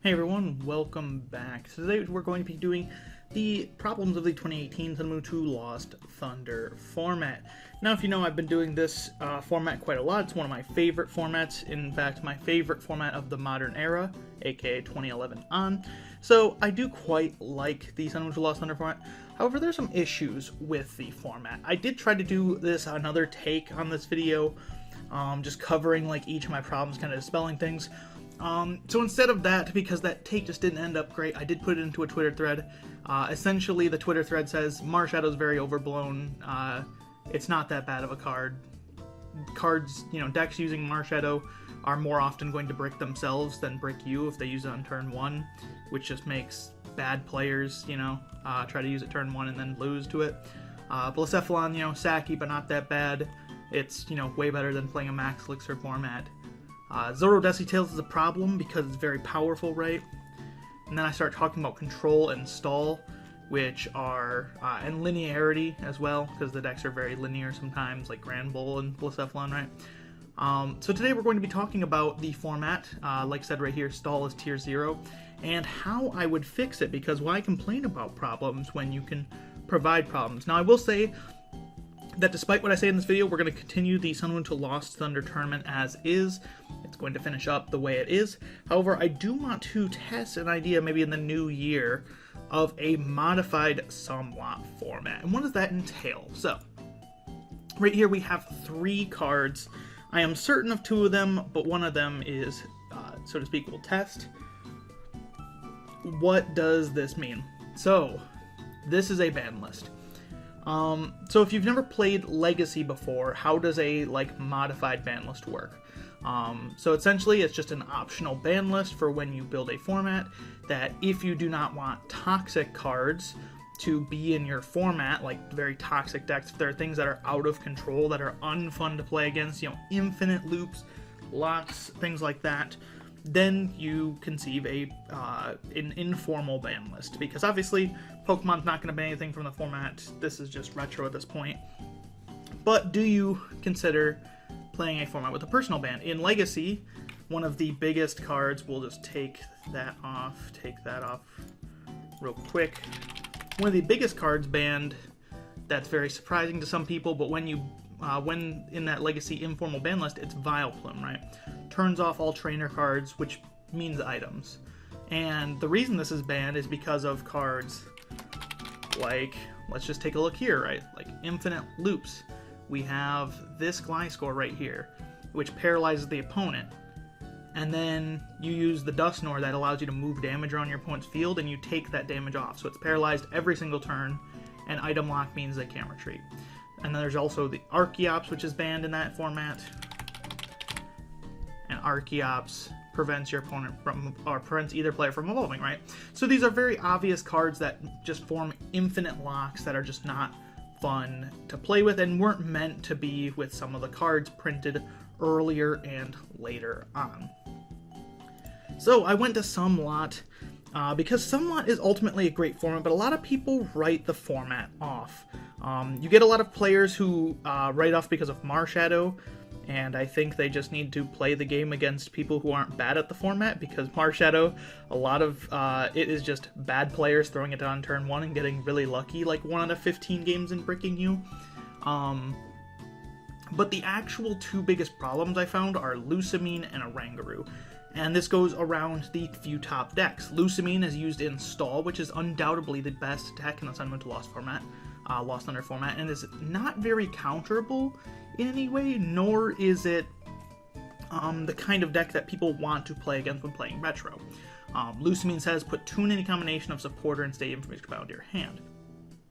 Hey everyone, welcome back. Today we're going to be doing the problems of the 2018 Sun Moon 2 Lost Thunder format. Now, if you know, I've been doing this format quite a lot. It's one of my favorite formats. In fact, my favorite format of the modern era, aka 2011 on. So I do quite like the Sun Moon 2 Lost Thunder format. However, there's some issues with the format. I did try to do this another take on this video, just covering like each of my problems, kind of dispelling things. So instead of that, because that take just didn't end up great, I did put it into a Twitter thread. Essentially, the Twitter thread says, Marshadow's very overblown. It's not that bad of a card. Cards, decks using Marshadow are more often going to brick themselves than brick you if they use it on turn 1, which just makes bad players, try to use it turn 1 and then lose to it. Blacephalon, sacky, but not that bad. It's, way better than playing a Max Elixir format. Zoro Tails is a problem because it's very powerful, right? And then I start talking about control and stall, which are, and linearity as well, because the decks are very linear sometimes, like Grand Bull and Blacephalon, right? So today we're going to be talking about the format, like I said right here, stall is tier 0, and how I would fix it, because why complain about problems when you can provide problems? Now, I will say that despite what I say in this video, we're going to continue the Sun Moon 2 Lost Thunder tournament as is. It's going to finish up the way it is. However, I do want to test an idea maybe in the new year of a modified somewhat format. And what does that entail? So, right here we have 3 cards. I am certain of 2 of them, but one of them is, so to speak, we'll test. What does this mean? So, this is a ban list. So if you've never played Legacy before, how does a modified ban list work? So essentially it's just an optional ban list for when you build a format that if you do not want toxic cards to be in your format, like very toxic decks, if there are things that are out of control, that are unfun to play against, infinite loops, locks, things like that, then you conceive an informal ban list, because obviously Pokemon's not going to ban anything from the format. This is just retro at this point. But do you consider playing a format with a personal ban? In Legacy, one of the biggest cards, we'll just take that off real quick. One of the biggest cards banned, that's very surprising to some people, but when in that Legacy informal ban list, it's Vileplume, right? Turns off all trainer cards, which means items. And the reason this is banned is because of cards like, let's just take a look here, right? Like Infinite Loops. We have this Gliscor right here, which paralyzes the opponent. And then you use the Dusknoir that allows you to move damage around your opponent's field, and you take that damage off. So it's paralyzed every single turn, and item lock means they can't retreat. And then there's also the Archeops, which is banned in that format. And Archeops prevents your opponent from, or prevents either player from evolving, right? So these are very obvious cards that just form infinite locks that are just not fun to play with and weren't meant to be with some of the cards printed earlier and later on. So I went to Somewhat, because Somewhat is ultimately a great format, but a lot of people write the format off. You get a lot of players who write off because of Marshadow, and I think they just need to play the game against people who aren't bad at the format, because Marshadow, a lot of it is just bad players throwing it on turn 1 and getting really lucky, like 1 out of 15 games and bricking you. But the actual 2 biggest problems I found are Lucine and Oranguru. And this goes around the few top decks. Lucine is used in Stall, which is undoubtedly the best deck in the Sun Moon 2 Lost format, Lost Thunder format, and is not very counterable in any way, nor is it the kind of deck that people want to play against when playing retro. Lucine says put 2 in any combination of supporter and stay information bound to your hand.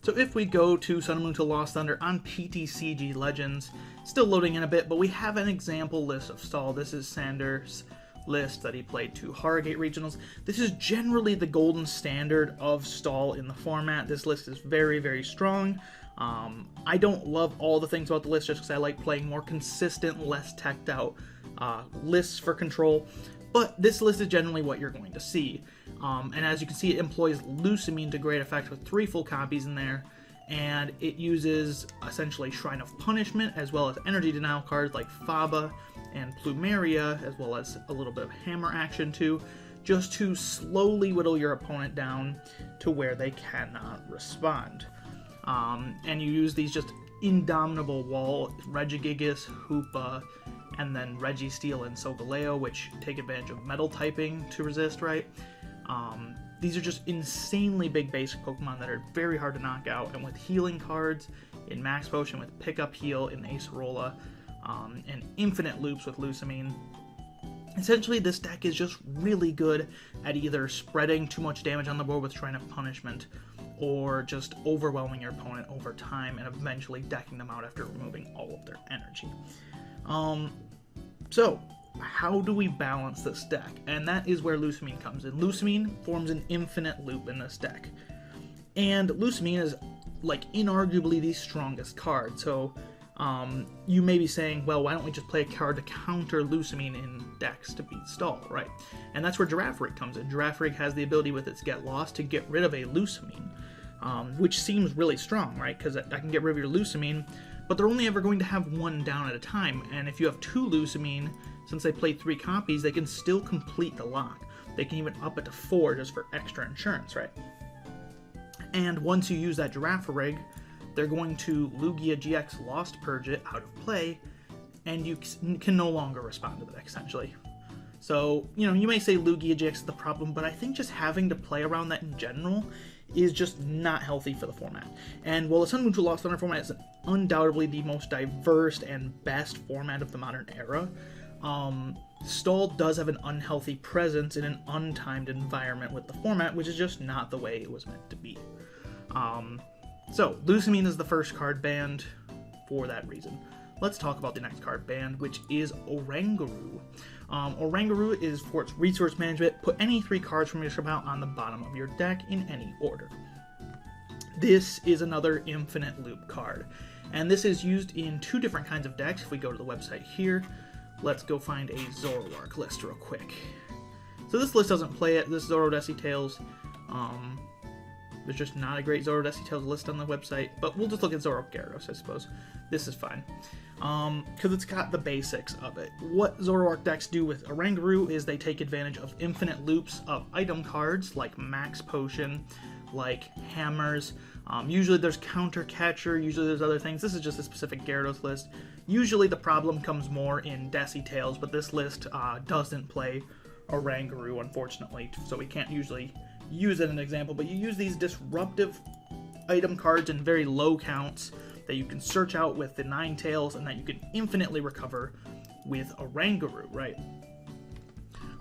So if we go to Sun Moon 2 Lost Thunder on PTCG Legends, still loading in a bit, but we have an example list of Stall. This is Sanders' list that he played 2 Harrogate regionals. This is generally the golden standard of Stall in the format. This list is very, very strong. I don't love all the things about the list just because I like playing more consistent, less teched out lists for control, but this list is generally what you're going to see. And as you can see, it employs Lucine to great effect with 3 full copies in there, and it uses essentially Shrine of Punishment as well as energy denial cards like Faba and Plumeria, as well as a little bit of hammer action too, just to slowly whittle your opponent down to where they cannot respond. And you use these just indomitable wall, Regigigas, Hoopa, and then Registeel and Solgaleo, which take advantage of metal typing to resist, right? These are just insanely big basic Pokemon that are very hard to knock out, and with healing cards in Max Potion, with Pickup Heal in Acerola, and infinite loops with Lucine, essentially this deck is just really good at either spreading too much damage on the board with Shrine of Punishment, or just overwhelming your opponent over time and eventually decking them out after removing all of their energy. So, how do we balance this deck? And that is where Lucine comes in. Lucine forms an infinite loop in this deck. And Lucine is, like, inarguably the strongest card. So, you may be saying, well, why don't we just play a card to counter Lucine in decks to beat Stall, right? And that's where Girafarig comes in. Girafarig has the ability with its Get Lost to get rid of a Lucine, which seems really strong, right? Because I can get rid of your Lucine, but they're only ever going to have one down at a time. And if you have two Lucine, since they play 3 copies, they can still complete the lock. They can even up it to 4 just for extra insurance, right? And once you use that Girafarig, they're going to Lugia GX Lost Purge it out of play, and you can no longer respond to the deck, essentially. So, you know, you may say Lugia GX is the problem, but I think just having to play around that in general is just not healthy for the format. And while the Sun, Moon, 2 Lost Thunder format is undoubtedly the most diverse and best format of the modern era, Stall does have an unhealthy presence in an untimed environment with the format, which is just not the way it was meant to be. So, Lucine is the first card banned for that reason. Let's talk about the next card banned, which is Oranguru. Oranguru is for its resource management. Put any 3 cards from your shop on the bottom of your deck in any order. This is another infinite loop card, and this is used in 2 different kinds of decks. If we go to the website here, let's go find a Zoroark list real quick. So this list doesn't play it. This is Zoroark Tales. There's just not a great Zoroark Tales list on the website, but we'll just look at Zoroark Gyarados, I suppose. This is fine, because it's got the basics of it. What Zoroark decks do with Oranguru is they take advantage of infinite loops of item cards, like Max Potion, like Hammers. Usually there's Counter Catcher, usually there's other things. This is just a specific Gyarados list. Usually the problem comes more in Desi Tales, but this list doesn't play Oranguru, unfortunately, so we can't usually use it as an example, but you use these disruptive item cards in very low counts that you can search out with the Ninetales and that you can infinitely recover with Oranguru, right?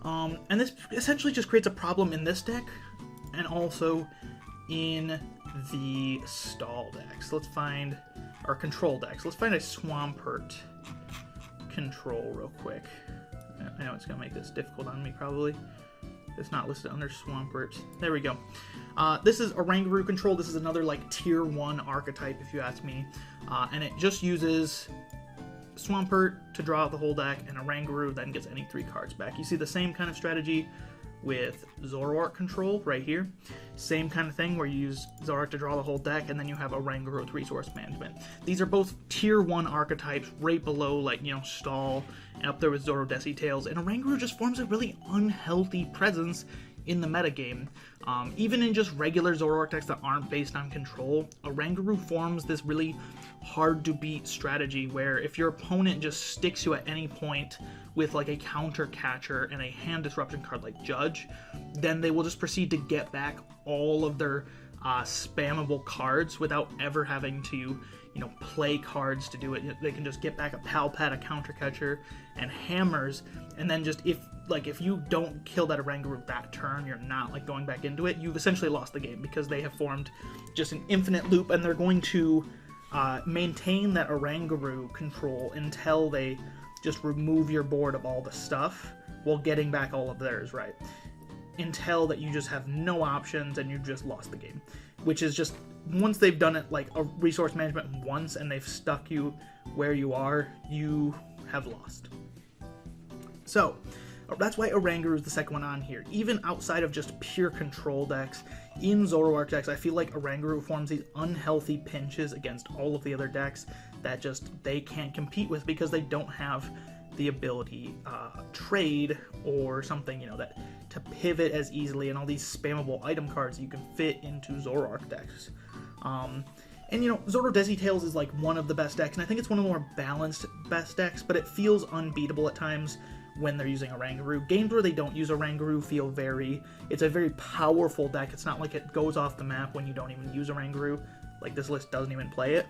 And this essentially just creates a problem in this deck and also in the Stall decks. Let's find our control decks. Let's find a Swampert control real quick. I know it's going to make this difficult on me probably. It's not listed under Swampert. There we go. This is Oranguru control. This is another like tier 1 archetype, if you ask me. And it just uses Swampert to draw out the whole deck, and Oranguru then gets any 3 cards back. You see the same kind of strategy with Zoroark control right here. Same kind of thing where you use Zoroark to draw the whole deck, and then you have Oranguru with resource management. These are both tier 1 archetypes right below, like, you know, Stall, and up there with Zoro Desi Tales, and Oranguru just forms a really unhealthy presence in the metagame. Even in just regular Zoroark decks that aren't based on control, Oranguru forms this really hard to beat strategy where if your opponent just sticks you at any point with like a Counter Catcher and a hand disruption card like Judge, then they will just proceed to get back all of their spammable cards without ever having to, you know, play cards to do it. They can just get back a Palpat, a Counter Catcher, and Hammers, and then just if you don't kill that Oranguru that turn, you're not like going back into it, you've essentially lost the game because they have formed just an infinite loop, and they're going to maintain that Oranguru control until they just remove your board of all the stuff while getting back all of theirs, right? Until that you just have no options and you've just lost the game. Which is just, once they've done it like a resource management once and they've stuck you where you are, you have lost. So, that's why Oranguru is the second one on here. Even outside of just pure control decks, in Zoroark decks, I feel like Oranguru forms these unhealthy pinches against all of the other decks that just they can't compete with because they don't have the ability trade or something, that to pivot as easily, and all these spammable item cards you can fit into Zoroark decks. And Zoro Desi-Tails is like one of the best decks, and I think it's one of the more balanced best decks, but it feels unbeatable at times when they're using Oranguru. Games where they don't use Oranguru feel it's a very powerful deck. It's not like it goes off the map when you don't even use Oranguru, like this list doesn't even play it,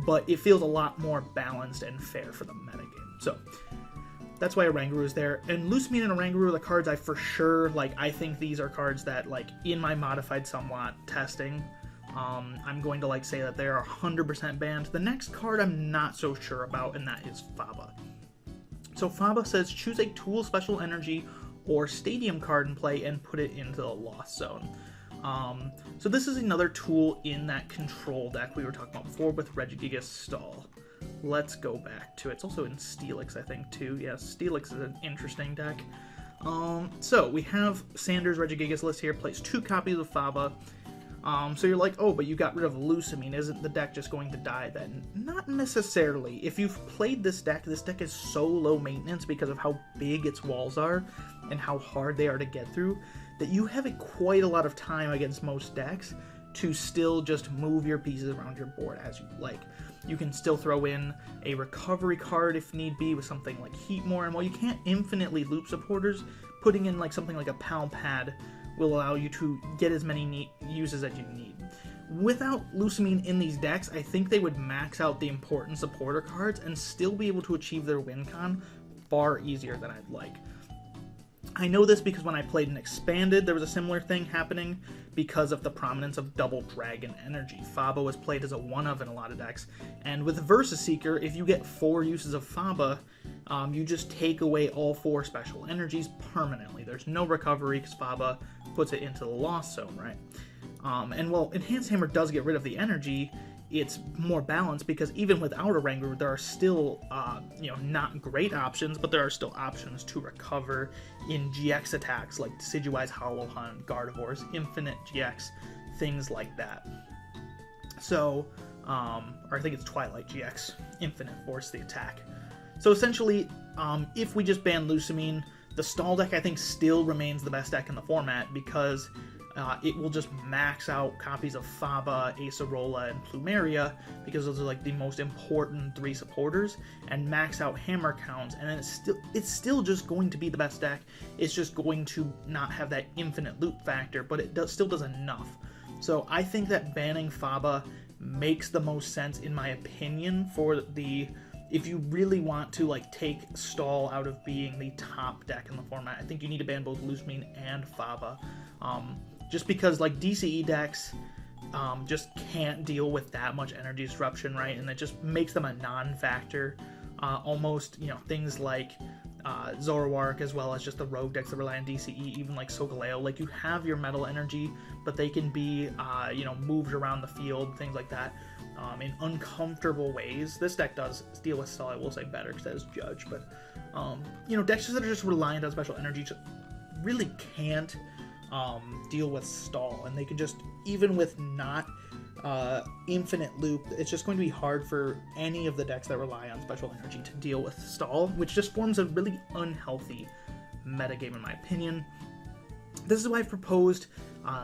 but it feels a lot more balanced and fair for the metagame. So that's why Oranguru is there. And Lucine and Oranguru are the cards I for sure, I think these are cards that, in my modified somewhat testing, I'm going to say that they are 100% banned. The next card I'm not so sure about, and that is Faba. So Faba says choose a tool, special energy, or stadium card in play and put it into the Lost Zone. So this is another tool in that control deck we were talking about before with Regigigas Stall. Let's go back to it. It's also in Steelix, I think, too. Yes, Steelix is an interesting deck. So we have Sanders' Regigigas list here, plays 2 copies of Faba. So you're like, oh, but you got rid of Lucine. Isn't the deck just going to die then? Not necessarily. If you've played this deck is so low maintenance because of how big its walls are and how hard they are to get through, that you have quite a lot of time against most decks to still just move your pieces around your board as you like. You can still throw in a recovery card if need be with something like Heatmore, and while you can't infinitely loop supporters, putting in something like a Pal Pad will allow you to get as many uses as you need. Without Lucine in these decks, I think they would max out the important supporter cards and still be able to achieve their win con far easier than I'd like. I know this because when I played an Expanded, there was a similar thing happening because of the prominence of Double Dragon Energy. Faba was played as a one-of in a lot of decks, and with Versus Seeker, if you get 4 uses of Faba, you just take away all 4 special energies permanently. There's no recovery because Faba puts it into the Lost Zone, right? And while Enhanced Hammer does get rid of the energy, it's more balanced because even without Oranguru, there are still, not great options, but there are still options to recover in GX attacks like Decidueye's Hollow Hunt, Gardevoir's Infinite GX, things like that. So, or I think it's Twilight GX, Infinite Force the attack. So essentially, if we just ban Lucine, the stall deck I think still remains the best deck in the format because it will just max out copies of Faba, Acerola, and Plumeria because those are the most important 3 supporters, and max out hammer counts, and then it's still just going to be the best deck. It's just going to not have that infinite loop factor, but it still does enough. So I think that banning Faba makes the most sense in my opinion for if you really want to take stall out of being the top deck in the format. I think you need to ban both Lucine and Faba. Just because DCE decks just can't deal with that much energy disruption, right? And it just makes them a non-factor. Almost, things like Zoroark, as well as just the rogue decks that rely on DCE, even like Solgaleo. You have your metal energy, but they can be, moved around the field, things like that, in uncomfortable ways. This deck does deal with stall, I will say, better because that is Judge, but, decks that are just reliant on special energy just really can't deal with stall, and they can just, even with not infinite loop, it's just going to be hard for any of the decks that rely on special energy to deal with stall, which just forms a really unhealthy metagame in my opinion. This is why I've proposed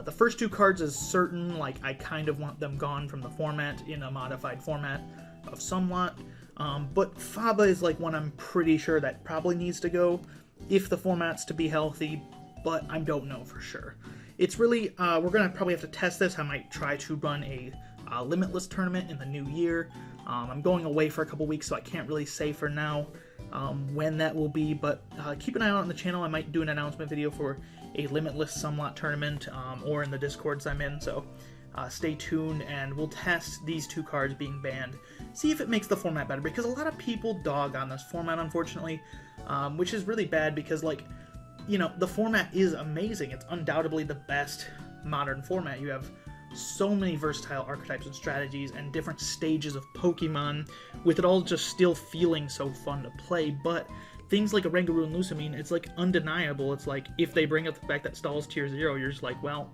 the first 2 cards as certain, I kind of want them gone from the format in a modified format of somewhat, but Faba is one I'm pretty sure that probably needs to go if the format's to be healthy, but I don't know for sure. It's really, we're going to probably have to test this. I might try to run a Limitless tournament in the new year. I'm going away for a couple weeks, so I can't really say for now when that will be, but keep an eye out on the channel. I might do an announcement video for a Limitless Somewhat tournament, or in the Discords I'm in, so stay tuned, and we'll test these 2 cards being banned, see if it makes the format better, because a lot of people dog on this format, unfortunately, which is really bad because, the format is amazing. It's undoubtedly the best modern format. You have so many versatile archetypes and strategies and different stages of Pokemon, with it all just still feeling so fun to play, but things like Oranguru and Lucine, it's undeniable. It's if they bring up the fact that Stall's tier 0, you're just well,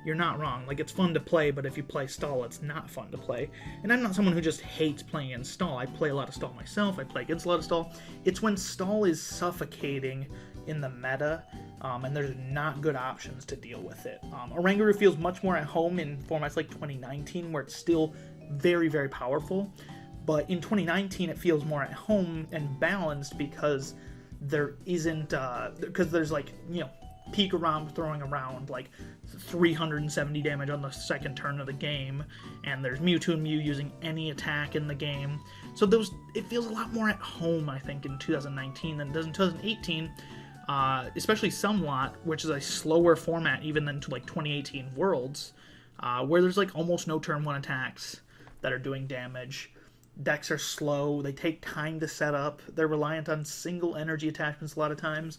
you're not wrong. Like, it's fun to play, but if you play stall, it's not fun to play. And I'm not someone who just hates playing in stall. I play a lot of stall myself. I play against a lot of stall. It's when stall is suffocating in the meta, and there's not good options to deal with it. Oranguru feels much more at home in formats like 2019, where it's still very, very powerful. But in 2019, it feels more at home and balanced because there isn't, because there's like, you know, peak around throwing around like 370 damage on the second turn of the game, and there's Mewtwo and Mew using any attack in the game. So it feels a lot more at home, I think, in 2019 than it does in 2018, especially Somewhat, which is a slower format even than to like 2018 Worlds, where there's like almost no turn 1 attacks that are doing damage. Decks are slow, they take time to set up, they're reliant on single energy attachments a lot of times.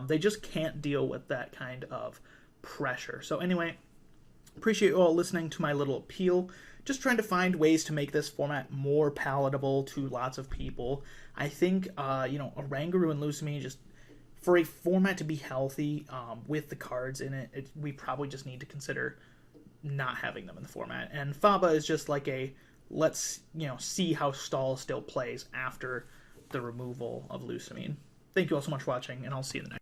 They just can't deal with that kind of pressure. So anyway, appreciate you all listening to my little appeal. Just trying to find ways to make this format more palatable to lots of people. I think, you know, Oranguru and Lucine, just for a format to be healthy with the cards in it, we probably just need to consider not having them in the format. And Faba is just like a, let's, you know, see how stall still plays after the removal of Lucine. Thank you all so much for watching, and I'll see you in the next.